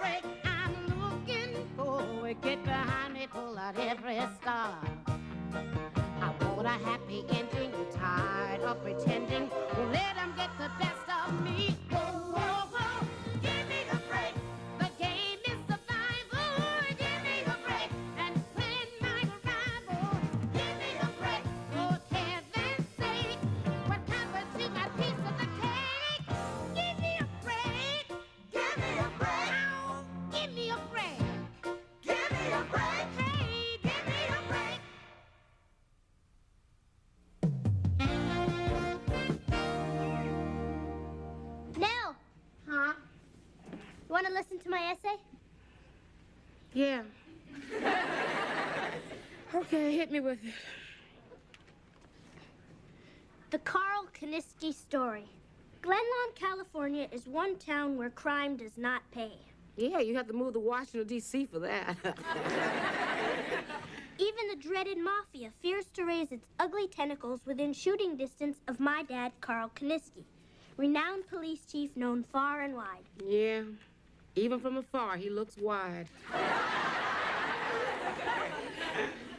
break. I'm looking forward. Get behind me, pull out every star. I want a happy ending. Tired of pretending. Let them get the best of me. Whoa, whoa, whoa. Give me a break. The game is survival. Give me a break. And plan my arrival. Give me a break. For heaven's sake. What happened to my piece of the cake? Give me a break. Give me a break. Ow. Give me a break. Give me a break. Hey, give me a break. Nell! Huh? You want to listen to my essay? Yeah. Okay, hit me with it. The Carl Kaniski Story. Glenlawn, California is one town where crime does not pay. Yeah, you have to move to Washington, D.C. for that. Even the dreaded mafia fears to raise its ugly tentacles within shooting distance of my dad, Carl Kaniski, renowned police chief known far and wide. Yeah, even from afar, he looks wide.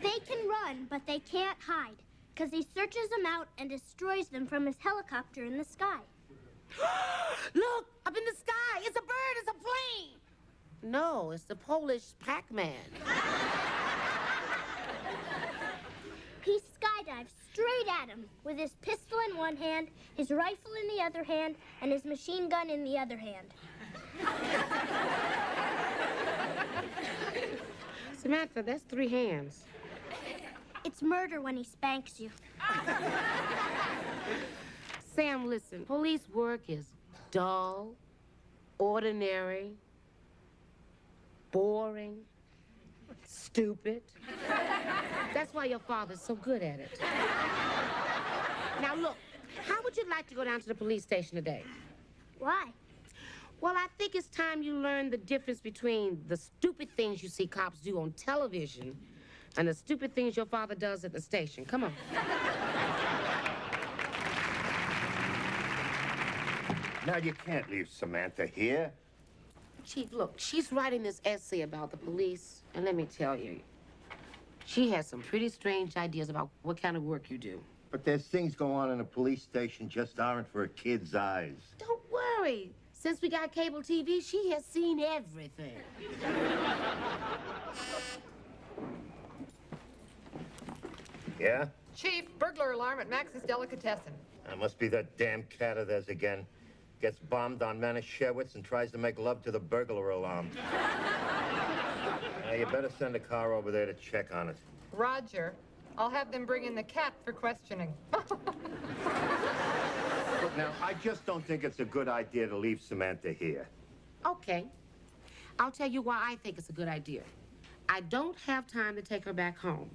They can run, but they can't hide, because he searches them out and destroys them from his helicopter in the sky. Look, up in the sky. It's a bird. It's a plane. No, it's the Polish Pac-Man. He skydives straight at him with his pistol in one hand, his rifle in the other hand, and his machine gun in the other hand. Samantha, that's 3 hands. It's murder when he spanks you. Sam, listen. Police work is dull, ordinary, boring, stupid. That's why your father's so good at it. Now, look, how would you like to go down to the police station today? Why? Well, I think it's time you learn the difference between the stupid things you see cops do on television and the stupid things your father does at the station. Come on. Now, you can't leave Samantha here. Chief, look, she's writing this essay about the police, and let me tell you, she has some pretty strange ideas about what kind of work you do. But there's things go on in a police station just aren't for a kid's eyes. Don't worry. Since we got cable TV, she has seen everything. Yeah? Chief, burglar alarm at Max's Delicatessen. That must be that damn cat of theirs again. Gets bombed on Manischewitz and tries to make love to the burglar alarm. Now, you better send a car over there to check on it. Roger. I'll have them bring in the cat for questioning. Look, now, I just don't think it's a good idea to leave Samantha here. Okay. I'll tell you why I think it's a good idea. I don't have time to take her back home.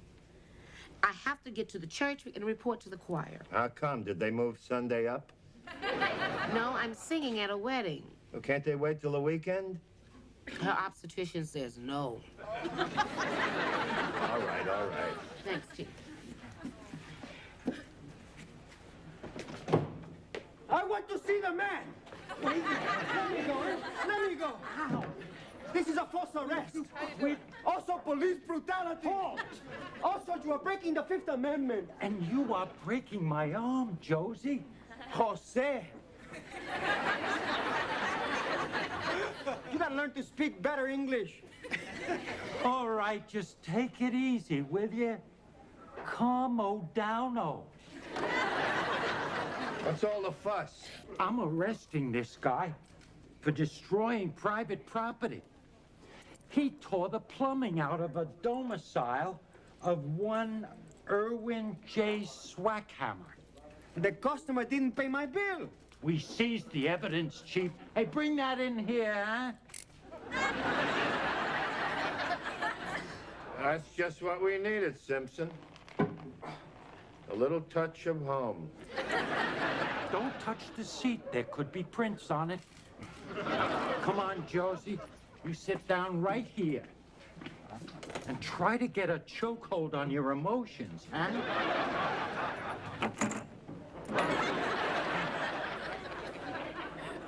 I have to get to the church and report to the choir. How come? Did they move Sunday up? No, I'm singing at a wedding. Well, can't they wait till the weekend? Her obstetrician says no. All right, all right. Thanks, Chief. I want to see the man. Wait, let me go. Let me go. How? This is a false arrest. With also police brutality. Halt. Also, you are breaking the Fifth Amendment. And you are breaking my arm, Josie. Jose. You gotta learn to speak better English. All right, just take it easy, will you? Calmo downo. What's all the fuss? I'm arresting this guy for destroying private property. He tore the plumbing out of a domicile of one Irwin J. Swackhammer. The customer didn't pay my bill. We seized the evidence, Chief. Hey, bring that in here, huh? That's just what we needed, Simpson. A little touch of home. Don't touch the seat. There could be prints on it. Come on, Josie. You sit down right here. And try to get a chokehold on your emotions, huh?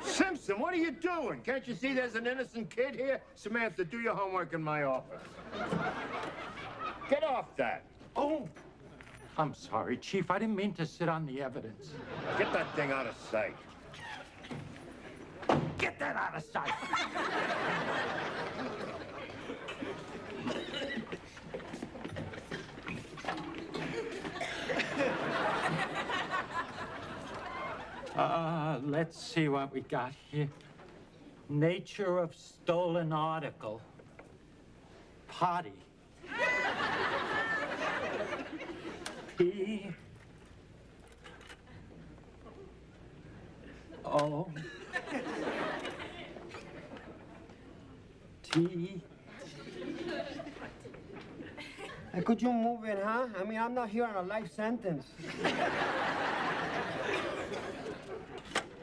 Simpson! Listen, what are you doing? Can't you see there's an innocent kid here? Samantha, do your homework in my office. Get off that. Oh, I'm sorry, Chief. I didn't mean to sit on the evidence. Get that thing out of sight. Get that out of sight. Let's see what we got here. Nature of stolen article. Potty. P. O. T. Could you move it, huh? I mean, I'm not here on a life sentence.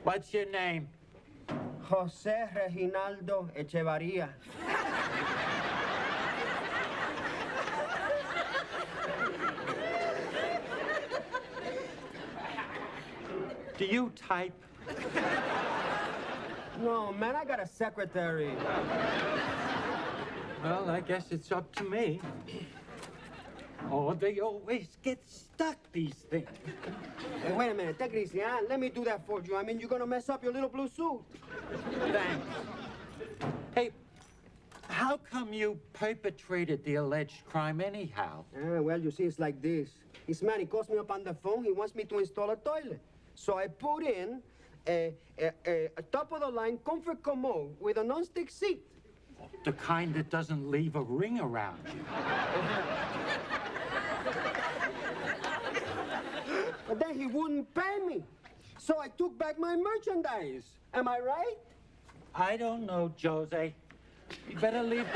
What's your name? Jose Reginaldo Echevarria. Do you type? No, man, I got a secretary. Well, I guess it's up to me. Oh, they always get stuck, these things. Hey, wait a minute, take it easy, huh? Let me do that for you. I mean, you're gonna mess up your little blue suit. Thanks. Hey, how come you perpetrated the alleged crime anyhow? Well, you see, it's like this. This man, he calls me up on the phone. He wants me to install a toilet. So I put in a top-of-the-line comfort commode with a non-stick seat. The kind that doesn't leave a ring around you. But then he wouldn't pay me. So I took back my merchandise. Am I right? I don't know, Jose. You better leave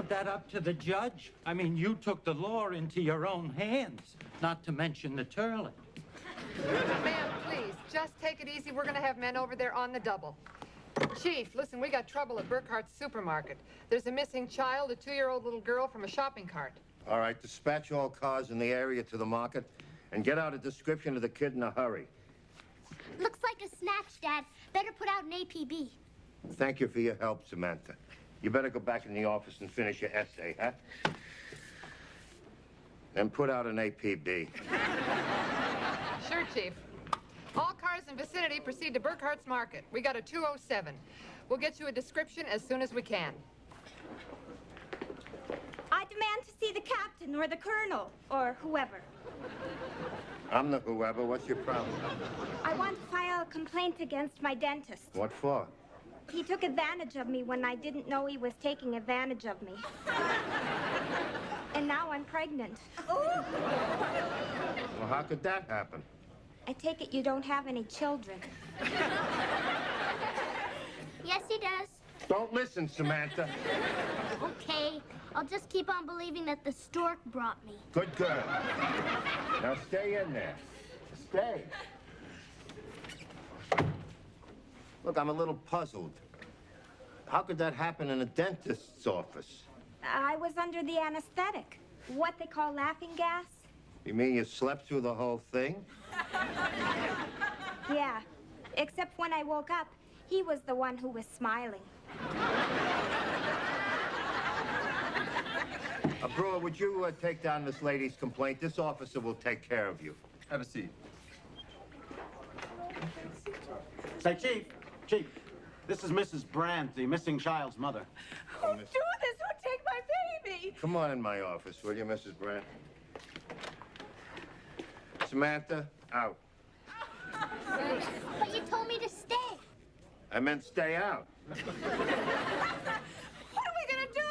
that up to the judge. I mean, you took the law into your own hands, not to mention the toilet. Ma'am, please, just take it easy. We're going to have men over there on the double. Chief, listen, we got trouble at Burkhart's supermarket. There's a missing child, a 2-year-old little girl from a shopping cart. All right, dispatch all cars in the area to the market and get out a description of the kid in a hurry. Looks like a snatch, Dad. Better put out an APB. Thank you for your help, Samantha. You better go back in the office and finish your essay, huh? And put out an APB. Sure, Chief. All cars in vicinity proceed to Burkhart's Market. We got a 207. We'll get you a description as soon as we can. I demand to see the captain or the colonel or whoever. I'm the whoever. What's your problem? I want to file a complaint against my dentist. What for? He took advantage of me when I didn't know he was taking advantage of me. And now I'm pregnant. Well, how could that happen? I take it you don't have any children. Yes, he does. Don't listen, Samantha. Okay, I'll just keep on believing that the stork brought me. Good girl. Now stay in there. Stay. Look, I'm a little puzzled. How could that happen in a dentist's office? I was under the anesthetic. What they call laughing gas? You mean you slept through the whole thing? Yeah. Except when I woke up, he was the one who was smiling. Brewer, would you take down this lady's complaint? This officer will take care of you. Have a seat. Say, Chief, this is Mrs. Brandt, the missing child's mother. Who'd do this? Who'd take my baby? Come on in my office, will you, Mrs. Brandt? Samantha, out. But you told me to stay. I meant stay out. What are we gonna do?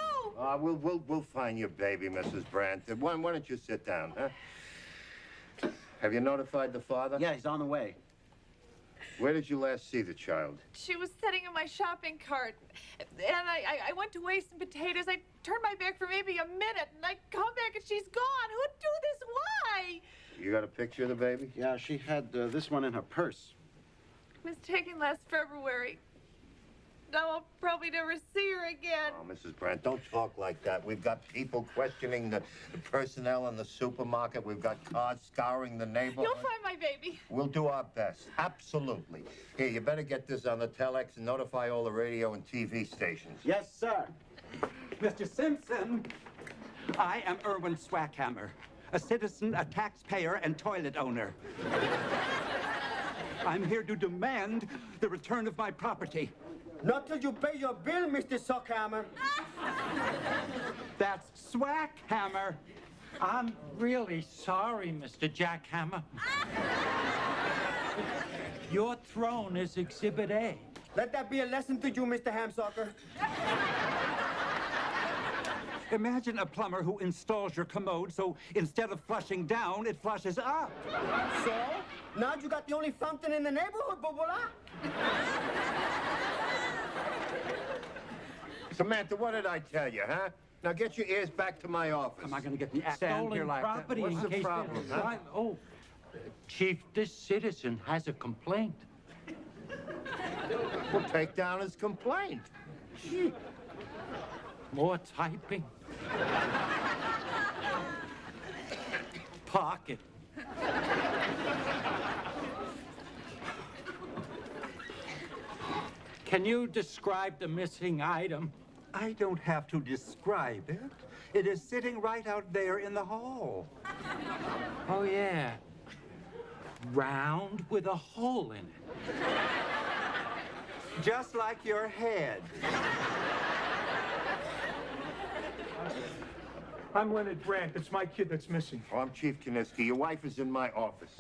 We'll find your baby, Mrs. Brandt. Why don't you sit down, huh? Have you notified the father? Yeah, he's on the way. Where did you last see the child? She was sitting in my shopping cart, and I went to weigh some potatoes. I turned my back for maybe a minute, and I come back and she's gone. Who'd do this? Why? You got a picture of the baby? Yeah, she had this one in her purse. It was taken last February. I'll probably never see her again. Oh, Mrs. Brandt, don't talk like that. We've got people questioning the personnel in the supermarket. We've got cars scouring the neighborhood. You'll find my baby. We'll do our best. Absolutely. Here, you better get this on the telex and notify all the radio and TV stations. Yes, sir. Mr. Simpson, I am Erwin Swackhammer, a citizen, a taxpayer, and toilet owner. I'm here to demand the return of my property. Not till you pay your bill, Mr. Sockhammer. That's Swackhammer. I'm really sorry, Mr. Jackhammer. Your throne is Exhibit A. Let that be a lesson to you, Mr. Hamsocker. Imagine a plumber who installs your commode, so instead of flushing down, it flushes up. So, now you got the only fountain in the neighborhood, voila. Samantha, what did I tell you, huh? Now get your ears back to my office. Am I going to get the stand here Stolen like property that? What's in the case problem, there's a huh? crime. Oh, Chief, this citizen has a complaint. We'll take down his complaint. Gee. More typing. Pocket. Can you describe the missing item? I don't have to describe it. It is sitting right out there in the hall. Oh, yeah. Round with a hole in it. Just like your head. I'm Leonard Brandt. It's my kid that's missing. Oh, I'm Chief Kiniski. Your wife is in my office.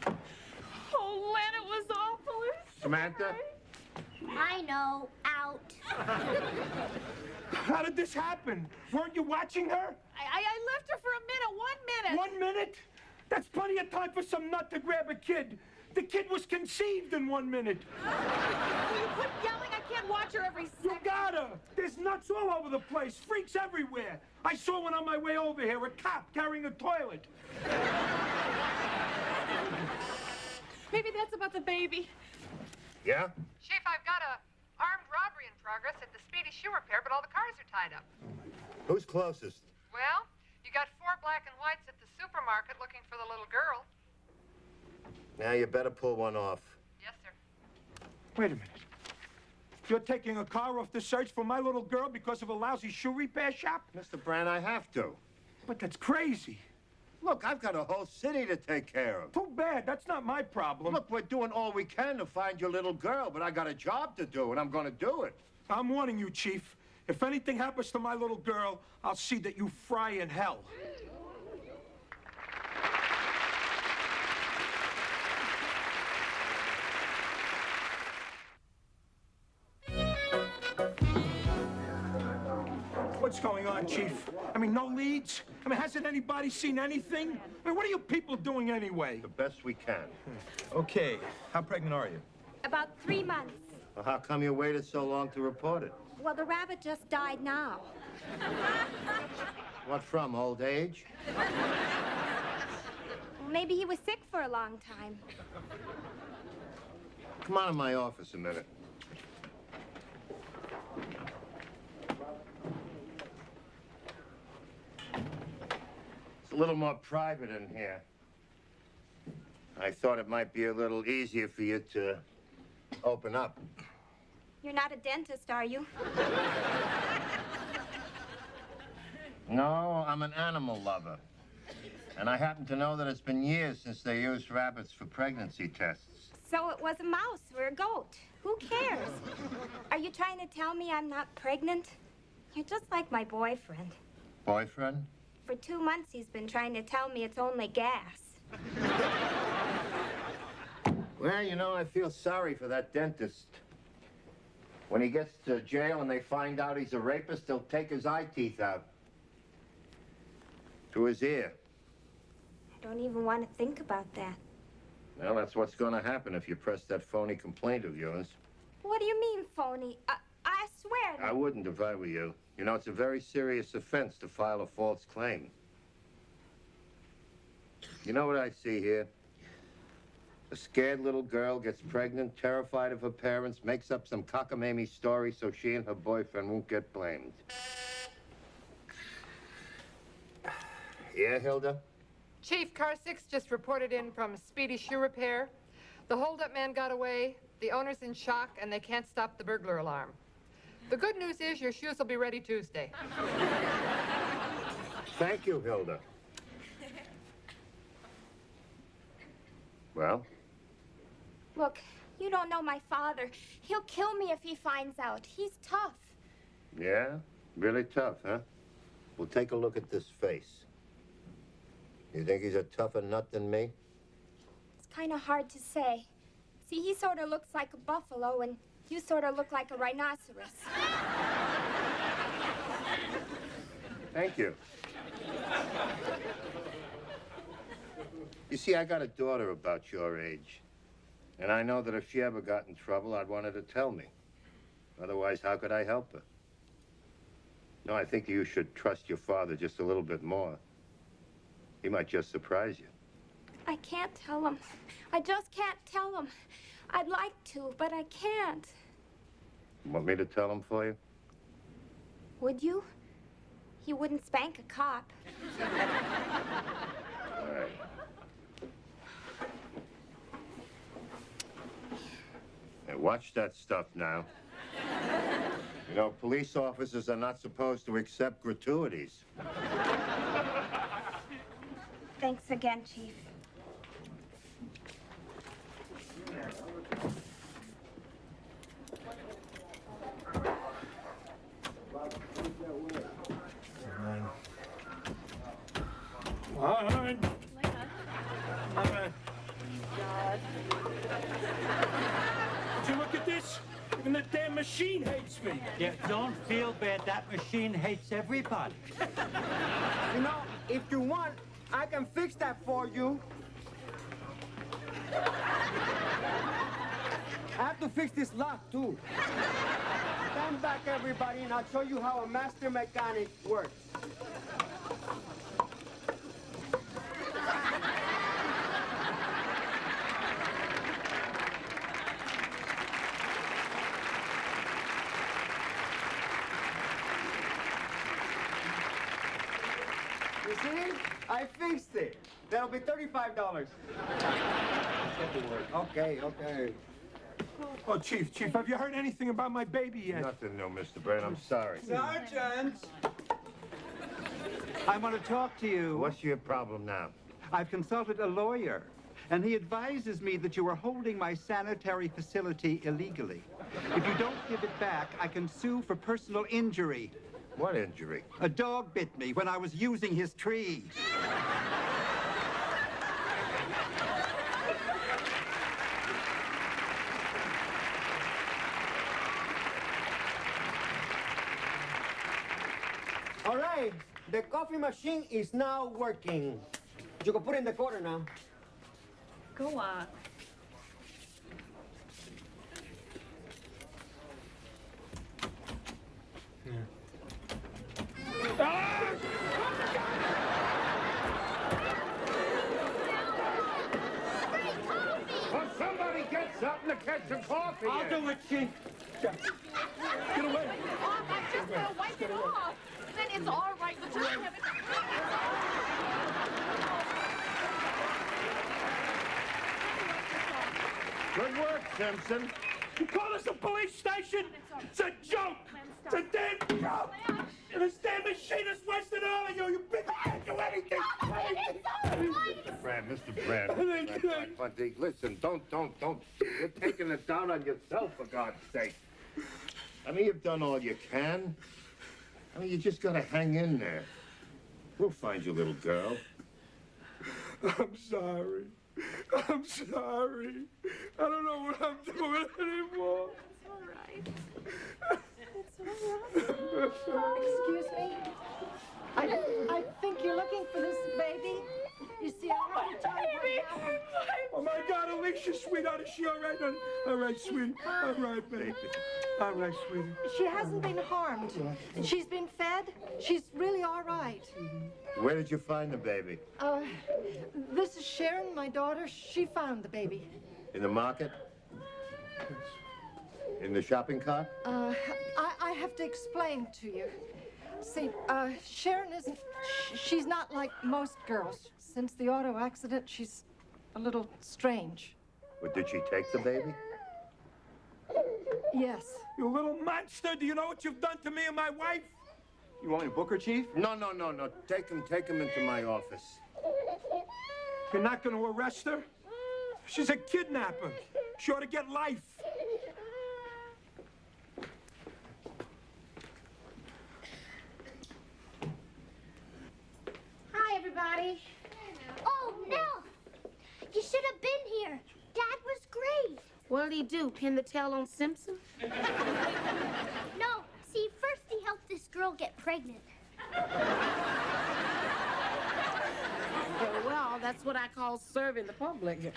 Oh, Len, it was awful. It was so Samantha? I know. Out. How did this happen? Weren't you watching her? I left her for a minute, 1 minute. 1 minute? That's plenty of time for some nut to grab a kid. The kid was conceived in 1 minute. Will you quit yelling? I can't watch her every You second. gotta. There's nuts all over the place. Freaks everywhere. I saw one on my way over here. A cop carrying a toilet. Maybe that's about the baby. Yeah? Chief, I've got a armed robbery in progress at the Speedy Shoe Repair, but all the cars are tied up. Who's closest? Well, you got 4 black and whites at the supermarket looking for the little girl. Now you better pull one off. Yes, sir. Wait a minute. You're taking a car off the search for my little girl because of a lousy shoe repair shop? Mr. Brandt, I have to. But that's crazy. Look, I've got a whole city to take care of. Too bad. That's not my problem. Look, we're doing all we can to find your little girl, but I got a job to do, and I'm going to do it. I'm warning you, Chief. If anything happens to my little girl, I'll see that you fry in hell. What's going on, Chief? I mean, no leads? I mean, hasn't anybody seen anything? I mean, what are you people doing anyway? The best we can. Okay, how pregnant are you? About 3 months. Well, how come you waited so long to report it? Well, the rabbit just died now. What from, old age? Maybe he was sick for a long time. Come on in my office a minute. It's a little more private in here. I thought it might be a little easier for you to open up. You're not a dentist, are you? No, I'm an animal lover. And I happen to know that it's been years since they used rabbits for pregnancy tests. So it was a mouse or a goat. Who cares? Are you trying to tell me I'm not pregnant? You're just like my boyfriend. Boyfriend? For 2 months, he's been trying to tell me it's only gas. Well, you know, I feel sorry for that dentist. When he gets to jail and they find out he's a rapist, they'll take his eye teeth out. To his ear. I don't even want to think about that. Well, that's what's going to happen if you press that phony complaint of yours. What do you mean, phony? I swear that... I wouldn't if I were you. You know, it's a very serious offense to file a false claim. You know what I see here? A scared little girl gets pregnant, terrified of her parents, makes up some cockamamie story so she and her boyfriend won't get blamed. Yeah, Hilda? Chief, car 6 just reported in from Speedy Shoe Repair. The holdup man got away, the owner's in shock, and they can't stop the burglar alarm. The good news is your shoes will be ready Tuesday. Thank you, Hilda. Well? Look, you don't know my father. He'll kill me if he finds out. He's tough. Yeah? Really tough, huh? Well, take a look at this face. You think he's a tougher nut than me? It's kind of hard to say. See, he sort of looks like a buffalo, and you sort of look like a rhinoceros. Thank you. You see, I got a daughter about your age. And I know that if she ever got in trouble, I'd want her to tell me. Otherwise, how could I help her? No, I think you should trust your father just a little bit more. He might just surprise you. I can't tell him. I just can't tell him. I'd like to, but I can't. Want me to tell him for you? Would you? He wouldn't spank a cop. All right. Hey, watch that stuff now. You know, police officers are not supposed to accept gratuities. Thanks again, Chief. Come on. Would you look at this? Even the damn machine hates me. Yeah, don't feel bad. That machine hates everybody. You know, if you want, I can fix that for you. I have to fix this lock, too. Stand back, everybody, and I'll show you how a master mechanic works. You see? I fixed it. That'll be $35. Okay. Oh, Chief, have you heard anything about my baby yet? Nothing, no, Mr. Brand. I'm sorry. Sergeant! I want to talk to you. What's your problem now? I've consulted a lawyer, and he advises me that you are holding my sanitary facility illegally. If you don't give it back, I can sue for personal injury. What injury? A dog bit me when I was using his tree. All right, the coffee machine is now working. You can put it in the corner now. Go on. Well, somebody get something to catch some coffee. I'll do it, Chief. Get away. Oh, I'm just gonna wipe it off. Then it's all right. But you have Good work, Simpson. You call this a police station? It's a joke. It's a damn joke. And this damn machine is worse than all of you. You people can't do anything. Mr. Brand. Bunty, listen, don't. You're taking it down on yourself, for God's sake. I mean, you've done all you can. I mean, you just gotta hang in there. We'll find you, little girl. I'm sorry. I'm sorry. I don't know what I'm doing anymore. It's all right. It's all right. Excuse me? I think you're looking for this baby. You see, I already told you. Oh, my God, Alicia, sweetheart, is she all right? All right, sweetie. All right, baby. All right, sweetie. She hasn't been harmed. She's been fed. She's really all right. Where did you find the baby? This is Sharon, my daughter. She found the baby. In the market? In the shopping cart? I have to explain to you. See, Sharon isn't... She's not like most girls. Since the auto accident, she's a little strange. But did she take the baby? Yes. You little monster! Do you know what you've done to me and my wife? You want me to book her, Chief? No. Take him into my office. You're not going to arrest her? She's a kidnapper. She ought to get life. Hi, everybody. Oh, Nell! You should have been here. Dad was great. What did he do? Pin the tail on Simpson? No, see, first he helped this girl get pregnant. Well, that's what I call serving the public.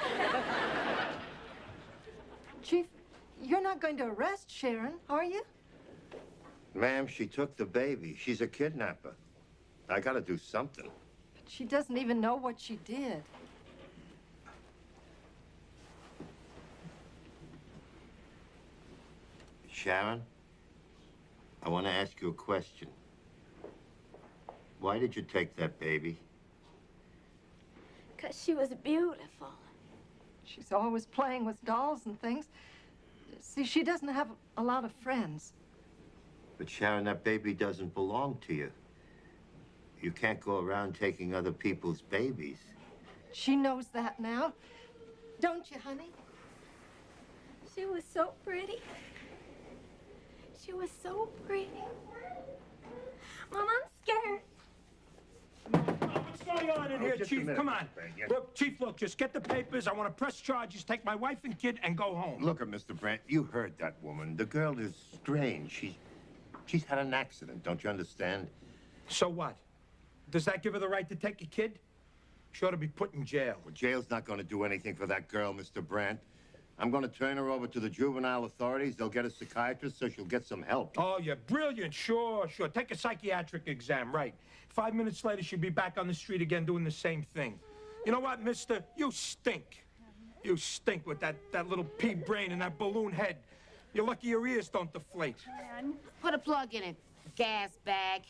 Chief, you're not going to arrest Sharon, are you? Ma'am, she took the baby. She's a kidnapper. I gotta do something. But she doesn't even know what she did. Sharon, I want to ask you a question. Why did you take that baby? Because she was beautiful. She's always playing with dolls and things. See, she doesn't have a lot of friends. But Sharon, that baby doesn't belong to you. You can't go around taking other people's babies. She knows that now. Don't you, honey? She was so pretty. She was so pretty. Mom, I'm scared. What's going on in here, Chief? Come on. Look, Chief, look, just get the papers. I want to press charges, take my wife and kid, and go home. Look at Mr. Brandt. You heard that woman. The girl is strange. She's had an accident. Don't you understand? So what? Does that give her the right to take a kid? She ought to be put in jail. Well, jail's not going to do anything for that girl, Mr. Brandt. I'm going to turn her over to the juvenile authorities. They'll get a psychiatrist so she'll get some help. Oh, you're brilliant. Sure. Take a psychiatric exam, right. 5 minutes later, she'll be back on the street again doing the same thing. You know what, mister? You stink. You stink with that little pea brain and that balloon head. You're lucky your ears don't deflate. Man, put a plug in it. Gas bag.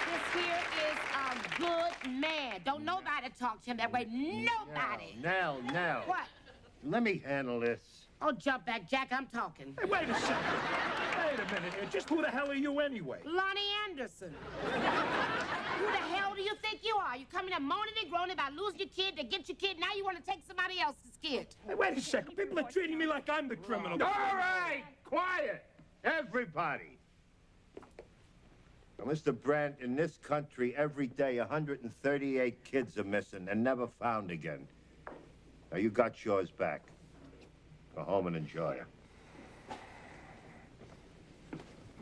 This here is a good man. Don't nobody talk to him that way. Nobody. Nell. What? Let me handle this. Oh, jump back, Jack. I'm talking. Hey, wait a second. Wait a minute here. Just who the hell are you anyway? Lonnie Anderson. Who the hell do you think you are? You coming up moaning and groaning about losing your kid to get your kid. Now you want to take somebody else's kid. Hey, wait a second. People are treating me like I'm the criminal. All right. Quiet. Everybody. Now, Mr. Brandt, in this country, every day, 138 kids are missing and never found again. Now, you got yours back. Go home and enjoy it.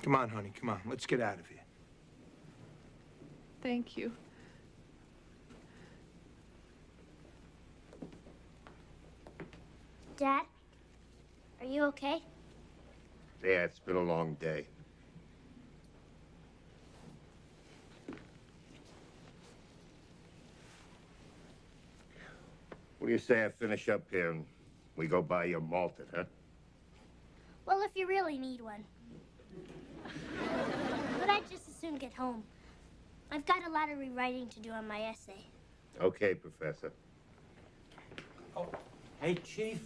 Come on, honey. Come on. Let's get out of here. Thank you. Dad, are you okay? Yeah, it's been a long day. What do you say I finish up here and we go buy your malted, huh? Well, if you really need one. But I'd just as soon get home. I've got a lot of rewriting to do on my essay. Okay, Professor. Oh, hey, Chief.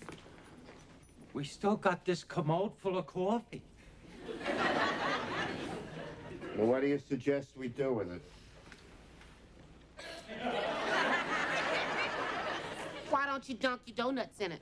We still got this commode full of coffee. Well, what do you suggest we do with it? Why don't you dunk your donuts in it?